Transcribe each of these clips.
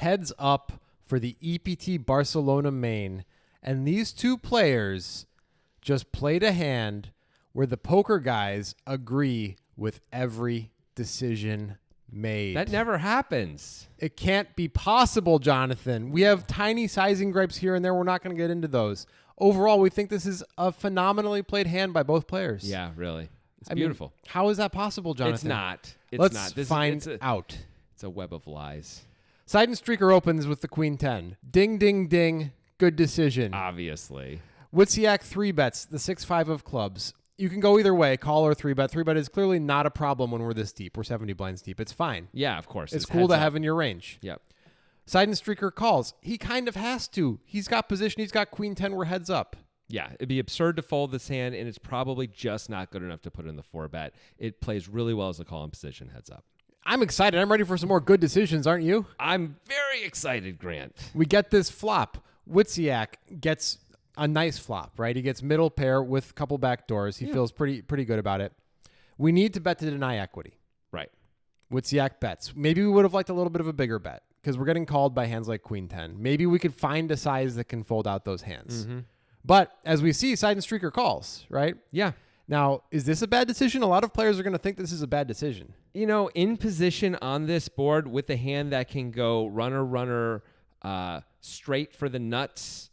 heads up for the EPT Barcelona main. And these two players just played a hand where the poker guys agree with every decision made. That never happens. It can't be possible, Jonathan. We have tiny sizing gripes here and there. We're not going to get into those. Overall, we think this is a phenomenally played hand by both players. Yeah, really. It's beautiful. How is that possible, Jonathan? It's not. Let's find out. It's a web of lies. Side and streaker opens with the queen 10. Ding, ding, ding. Good decision. Obviously. Witziak 3-bets the 6-5 of clubs. You can go either way, call or 3-bet. 3-bet is clearly not a problem when we're this deep. We're 70 blinds deep. It's fine. Yeah, of course. It's cool to have in your range. Yep. Side and streaker calls. He kind of has to. He's got position. He's got queen 10. We're heads up. Yeah, it'd be absurd to fold this hand, and it's probably just not good enough to put in the 4-bet. It plays really well as a call in position, heads up. I'm excited. I'm ready for some more good decisions, aren't you? I'm very excited, Grant. We get this flop. Witziak gets a nice flop, right? He gets middle pair with a couple back doors. He feels pretty good about it. We need to bet to deny equity. Right. Witziak bets. Maybe we would have liked a little bit of a bigger bet because we're getting called by hands like queen 10. Maybe we could find a size that can fold out those hands. Mm-hmm. But as we see, side and streaker calls, right? Yeah. Now, is this a bad decision? A lot of players are going to think this is a bad decision. You know, in position on this board with a hand that can go runner, straight for the nuts,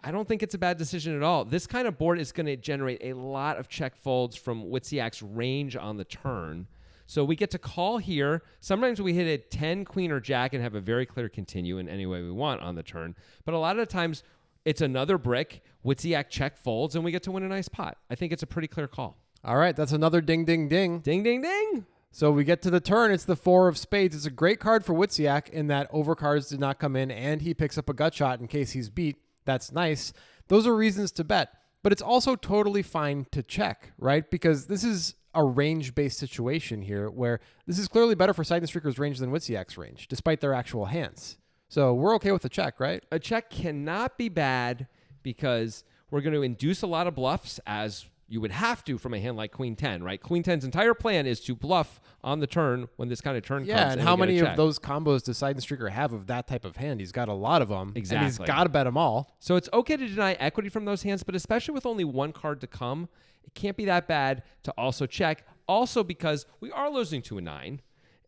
I don't think it's a bad decision at all. This kind of board is going to generate a lot of check folds from Witziak's range on the turn. So we get to call here. Sometimes we hit a 10, queen, or jack and have a very clear continue in any way we want on the turn. But a lot of the times it's another brick, Witziak check folds, and we get to win a nice pot. I think it's a pretty clear call. All right, that's another ding, ding, ding. Ding, ding, ding. So we get to the turn. It's the 4 of spades. It's a great card for Witziak in that overcards did not come in, and he picks up a gut shot in case he's beat. That's nice. Those are reasons to bet. But it's also totally fine to check, right? Because this is a range-based situation here where this is clearly better for side and streaker's range than Witziak's range, despite their actual hands. So we're okay with a check, right? A check cannot be bad because we're going to induce a lot of bluffs, as you would have to from a hand like queen 10, right? Queen 10's entire plan is to bluff on the turn when this kind of turn comes. Yeah, and how many of those combos does side and streaker have of that type of hand? He's got a lot of them. Exactly. And he's got to bet them all. So it's okay to deny equity from those hands, but especially with only one card to come, it can't be that bad to also check. Also because we are losing to a 9.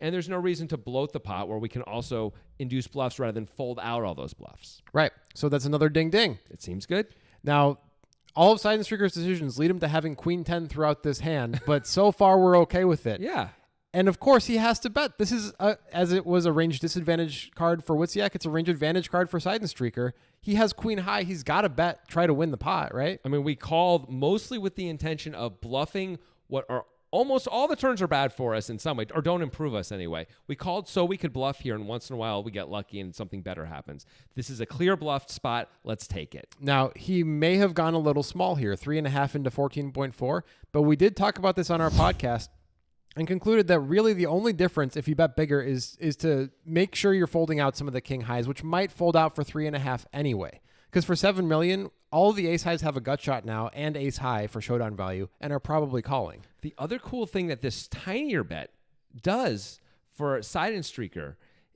And there's no reason to bloat the pot where we can also induce bluffs rather than fold out all those bluffs. Right. So that's another ding ding. It seems good. Now, all of side and streaker's decisions lead him to having queen 10 throughout this hand, but so far we're okay with it. Yeah. And of course he has to bet. This is, as it was a range disadvantage card for Witziak, it's a range advantage card for side and streaker. He has queen high. He's got to bet, try to win the pot, right? I mean, we called mostly with the intention of bluffing what are almost all the turns are bad for us in some way, or don't improve us anyway. We called so we could bluff here, and once in a while we get lucky and something better happens. This is a clear bluffed spot. Let's take it. Now, he may have gone a little small here, 3.5 into 14.4, but we did talk about this on our podcast and concluded that really the only difference if you bet bigger is to make sure you're folding out some of the king highs, which might fold out for 3.5 anyway. Because for 7 million, all the ace highs have a gut shot now and ace high for showdown value and are probably calling. The other cool thing that this tinier bet does for side and streaker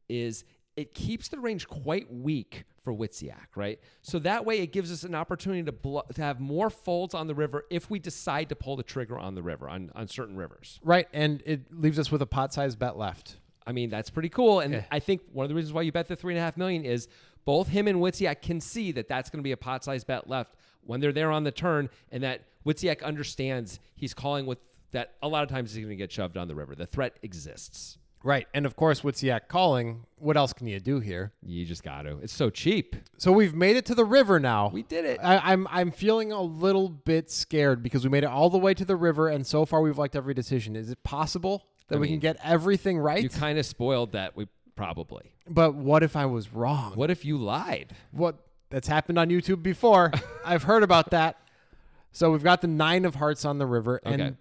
is it keeps the range quite weak for Witziak, right? So that way it gives us an opportunity to have more folds on the river if we decide to pull the trigger on the river, on certain rivers. Right, and it leaves us with a pot size bet left. I mean, that's pretty cool. And I think one of the reasons why you bet the 3.5 million is both him and Witziak can see that that's going to be a pot size bet left when they're there on the turn, and that Witziak understands he's calling with that a lot of times he's going to get shoved on the river. The threat exists. Right. And of course, Witziak calling, what else can you do here? You just got to. It's so cheap. So we've made it to the river now. We did it. I'm feeling a little bit scared because we made it all the way to the river, and so far we've liked every decision. Is it possible that we can get everything right? You kind of spoiled that. We probably. But what if I was wrong? What if you lied? That's happened on YouTube before. I've heard about that. So we've got the 9 of hearts on the river, and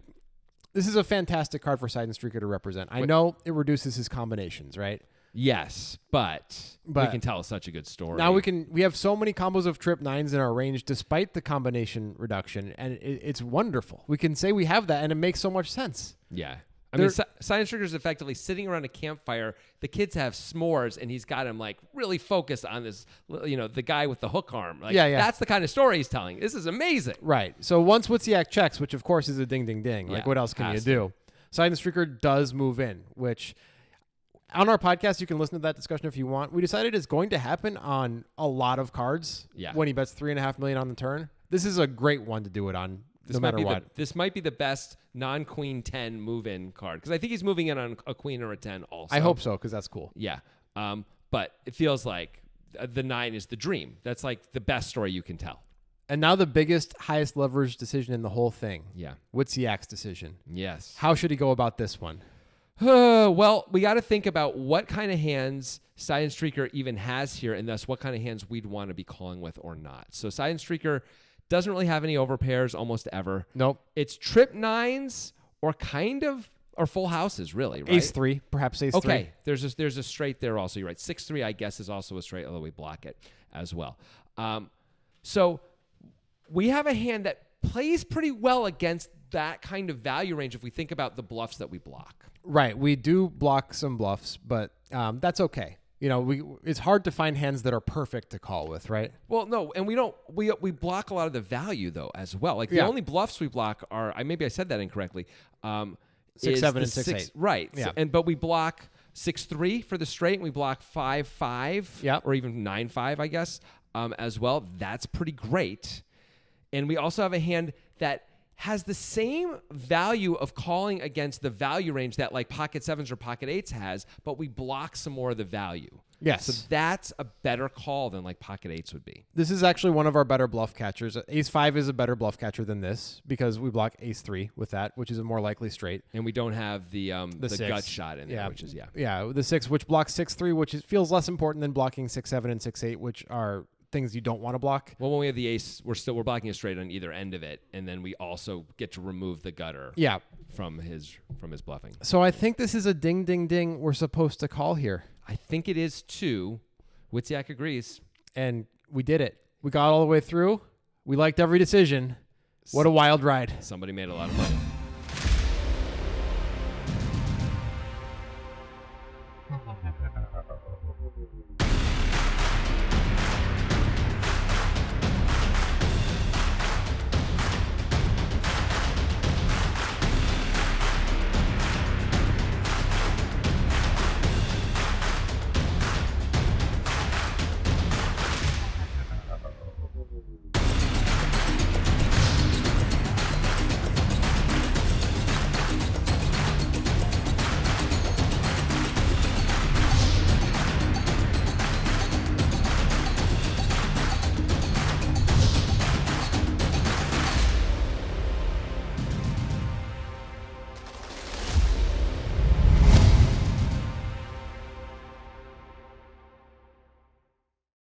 this is a fantastic card for side and streaker to represent. I know it reduces his combinations, right? Yes, but we can tell such a good story. Now we have so many combos of trip 9s in our range despite the combination reduction, and it's wonderful. We can say we have that, and it makes so much sense. Yeah. I mean, Science Trigger's effectively sitting around a campfire. The kids have s'mores, and he's got him like really focused on this, the guy with the hook arm. Like, Yeah. That's the kind of story he's telling. This is amazing. Right. So once Wozniak checks, which of course is a ding, ding, ding. Like, Yeah, what else can you has do? Science Streaker does move in, which on our podcast, you can listen to that discussion if you want. We decided it's going to happen on a lot of cards when he bets $3.5 million on the turn. This is a great one to do it on. No matter what. This might be the best non-queen 10 move-in card because I think he's moving in on a queen or a 10 also. I hope so because that's cool. Yeah. But it feels like the 9 is the dream. That's like the best story you can tell. And now the biggest, highest leverage decision in the whole thing. Yeah. Wozniak's decision. Yes. How should he go about this one? Well, we got to think about what kind of hands Science Streaker even has here and thus what kind of hands we'd want to be calling with or not. So Science Streaker doesn't really have any overpairs almost ever. Nope. It's trip 9s or full houses, really, right? Ace 3, perhaps ace 3. Okay, there's a straight there also. You're right. 6-3, I guess, is also a straight, although we block it as well. So we have a hand that plays pretty well against that kind of value range if we think about the bluffs that we block. Right. We do block some bluffs, but that's okay. It's hard to find hands that are perfect to call with, right? Well, no, and we block a lot of the value though as well. Like the only bluffs we block are maybe I said that incorrectly. 6-7 and 6-8. Right. Yeah. But we block 6-3 for the straight, and we block 5-5 or even 9-5, I guess, as well. That's pretty great. And we also have a hand that has the same value of calling against the value range that like pocket 7s or pocket 8s has, but we block some more of the value. Yes. So that's a better call than like pocket 8s would be. This is actually one of our better bluff catchers. Ace 5 is a better bluff catcher than this because we block ace 3 with that, which is a more likely straight. And we don't have the gut shot in there, which is, Yeah, the 6, which blocks 6-3, which feels less important than blocking 6-7 and 6-8, which are things you don't want to block. Well, when we have the ace, we're blocking a straight on either end of it, and then we also get to remove the gutter. Yeah. From his bluffing. So I think this is a ding ding ding we're supposed to call here. I think it is too. Wozniak agrees. And we did it. We got all the way through. We liked every decision. What a wild ride. Somebody made a lot of money.